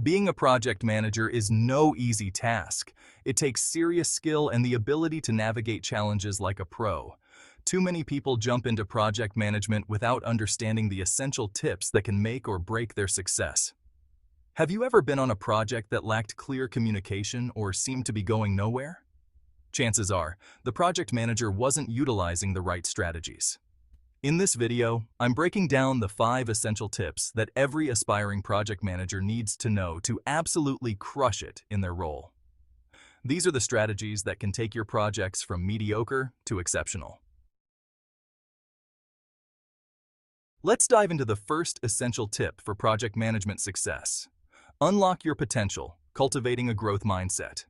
Being a project manager is no easy task. It takes serious skill and the ability to navigate challenges like a pro. Too many people jump into project management without understanding the essential tips that can make or break their success. Have you ever been on a project that lacked clear communication or seemed to be going nowhere? Chances are, the project manager wasn't utilizing the right strategies. In this video, I'm breaking down the 5 essential tips that every aspiring project manager needs to know to absolutely crush it in their role. These are the strategies that can take your projects from mediocre to exceptional. Let's dive into the first essential tip for project management success. Unlock your potential, cultivating a growth mindset.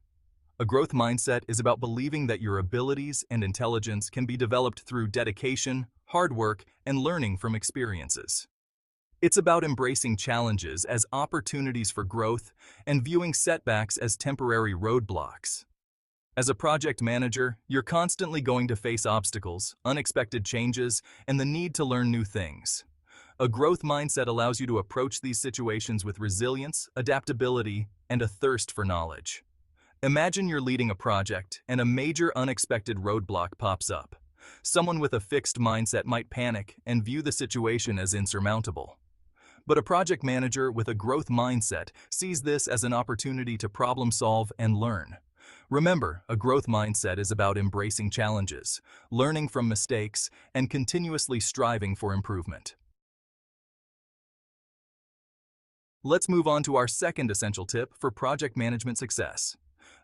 A growth mindset is about believing that your abilities and intelligence can be developed through dedication, hard work, and learning from experiences. It's about embracing challenges as opportunities for growth and viewing setbacks as temporary roadblocks. As a project manager, you're constantly going to face obstacles, unexpected changes, and the need to learn new things. A growth mindset allows you to approach these situations with resilience, adaptability, and a thirst for knowledge. Imagine you're leading a project and a major unexpected roadblock pops up. Someone with a fixed mindset might panic and view the situation as insurmountable. But a project manager with a growth mindset sees this as an opportunity to problem solve and learn. Remember, a growth mindset is about embracing challenges, learning from mistakes, and continuously striving for improvement. Let's move on to our second essential tip for project management success: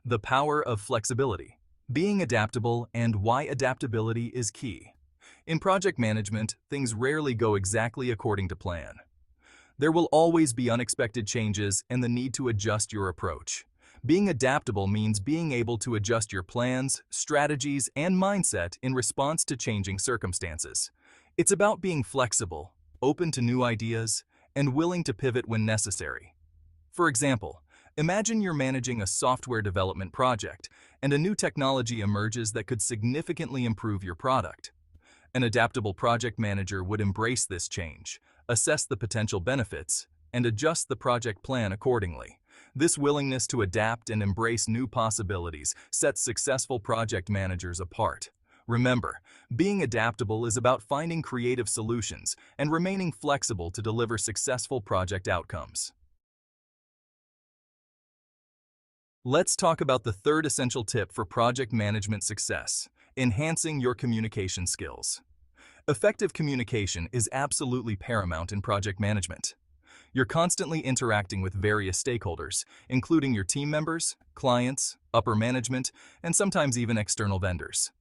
the power of flexibility. Being adaptable and why adaptability is key. In project management, things rarely go exactly according to plan. There will always be unexpected changes and the need to adjust your approach. Being adaptable means being able to adjust your plans, strategies, and mindset in response to changing circumstances. It's about being flexible, open to new ideas, and willing to pivot when necessary. For example, imagine you're managing a software development project and a new technology emerges that could significantly improve your product. An adaptable project manager would embrace this change, assess the potential benefits, and adjust the project plan accordingly. This willingness to adapt and embrace new possibilities sets successful project managers apart. Remember, being adaptable is about finding creative solutions and remaining flexible to deliver successful project outcomes. Let's talk about the third essential tip for project management success: enhancing your communication skills. Effective communication is absolutely paramount in project management. You're constantly interacting with various stakeholders, including your team members, clients, upper management, and sometimes even external vendors.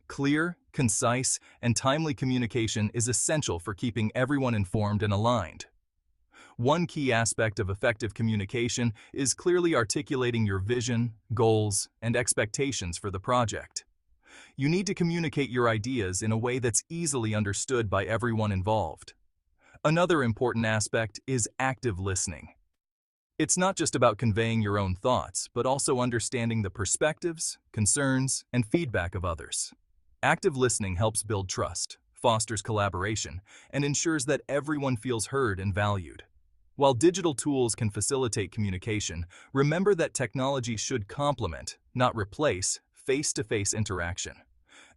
Clear, concise, and timely communication is essential for keeping everyone informed and aligned. One key aspect of effective communication is clearly articulating your vision, goals, and expectations for the project. You need to communicate your ideas in a way that's easily understood by everyone involved. Another important aspect is active listening. It's not just about conveying your own thoughts, but also understanding the perspectives, concerns, and feedback of others. Active listening helps build trust, fosters collaboration, and ensures that everyone feels heard and valued. While digital tools can facilitate communication, remember that technology should complement, not replace, face-to-face interaction.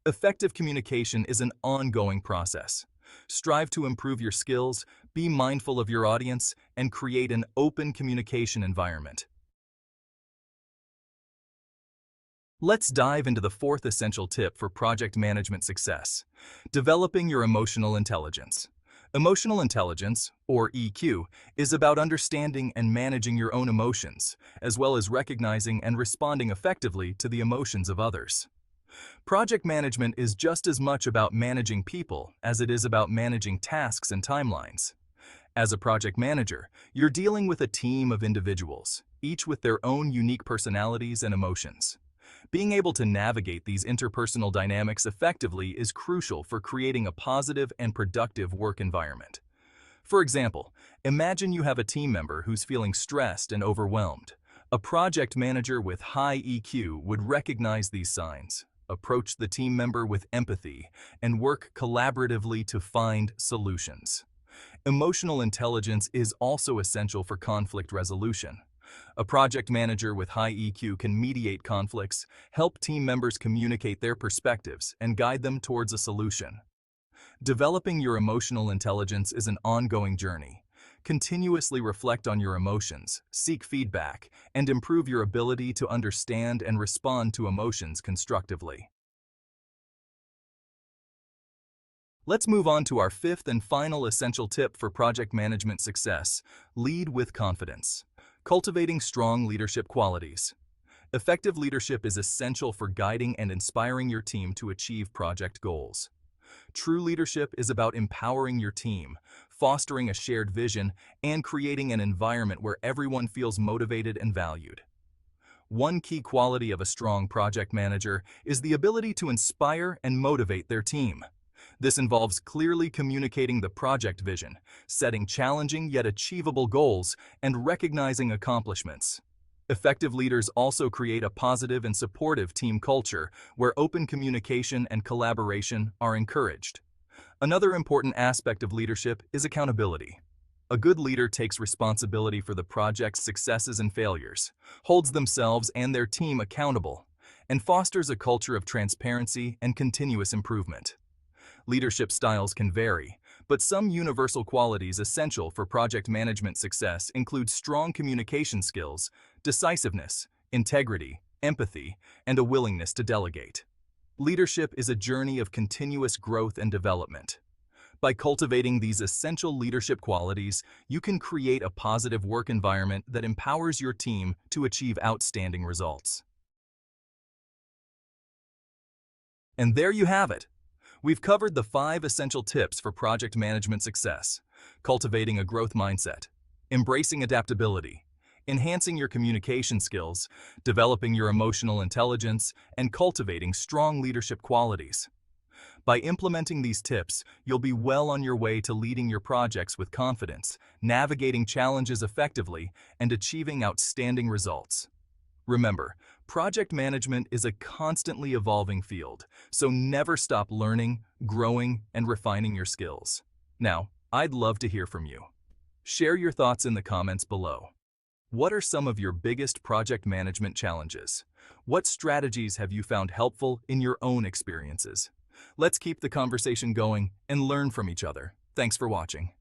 Effective communication is an ongoing process. Strive to improve your skills, be mindful of your audience, and create an open communication environment. Let's dive into the fourth essential tip for project management success: developing your emotional intelligence. Emotional intelligence, or EQ, is about understanding and managing your own emotions, as well as recognizing and responding effectively to the emotions of others. Project management is just as much about managing people as it is about managing tasks and timelines. As a project manager, you're dealing with a team of individuals, each with their own unique personalities and emotions. Being able to navigate these interpersonal dynamics effectively is crucial for creating a positive and productive work environment. For example, imagine you have a team member who's feeling stressed and overwhelmed. A project manager with high EQ would recognize these signs, approach the team member with empathy, and work collaboratively to find solutions. Emotional intelligence is also essential for conflict resolution. A project manager with high EQ can mediate conflicts, help team members communicate their perspectives, and guide them towards a solution. Developing your emotional intelligence is an ongoing journey. Continuously reflect on your emotions, seek feedback, and improve your ability to understand and respond to emotions constructively. Let's move on to our fifth and final essential tip for project management success: lead with confidence. Cultivating strong leadership qualities. Effective leadership is essential for guiding and inspiring your team to achieve project goals. True leadership is about empowering your team, fostering a shared vision, and creating an environment where everyone feels motivated and valued. One key quality of a strong project manager is the ability to inspire and motivate their team. This involves clearly communicating the project vision, setting challenging yet achievable goals, and recognizing accomplishments. Effective leaders also create a positive and supportive team culture where open communication and collaboration are encouraged. Another important aspect of leadership is accountability. A good leader takes responsibility for the project's successes and failures, holds themselves and their team accountable, and fosters a culture of transparency and continuous improvement. Leadership styles can vary, but some universal qualities essential for project management success include strong communication skills, decisiveness, integrity, empathy, and a willingness to delegate. Leadership is a journey of continuous growth and development. By cultivating these essential leadership qualities, you can create a positive work environment that empowers your team to achieve outstanding results. And there you have it. We've covered the 5 essential tips for project management success: cultivating a growth mindset, embracing adaptability, enhancing your communication skills, developing your emotional intelligence, and cultivating strong leadership qualities. By implementing these tips, you'll be well on your way to leading your projects with confidence, navigating challenges effectively, and achieving outstanding results. Remember, project management is a constantly evolving field, so never stop learning, growing, and refining your skills. Now, I'd love to hear from you. Share your thoughts in the comments below. What are some of your biggest project management challenges? What strategies have you found helpful in your own experiences? Let's keep the conversation going and learn from each other. Thanks for watching.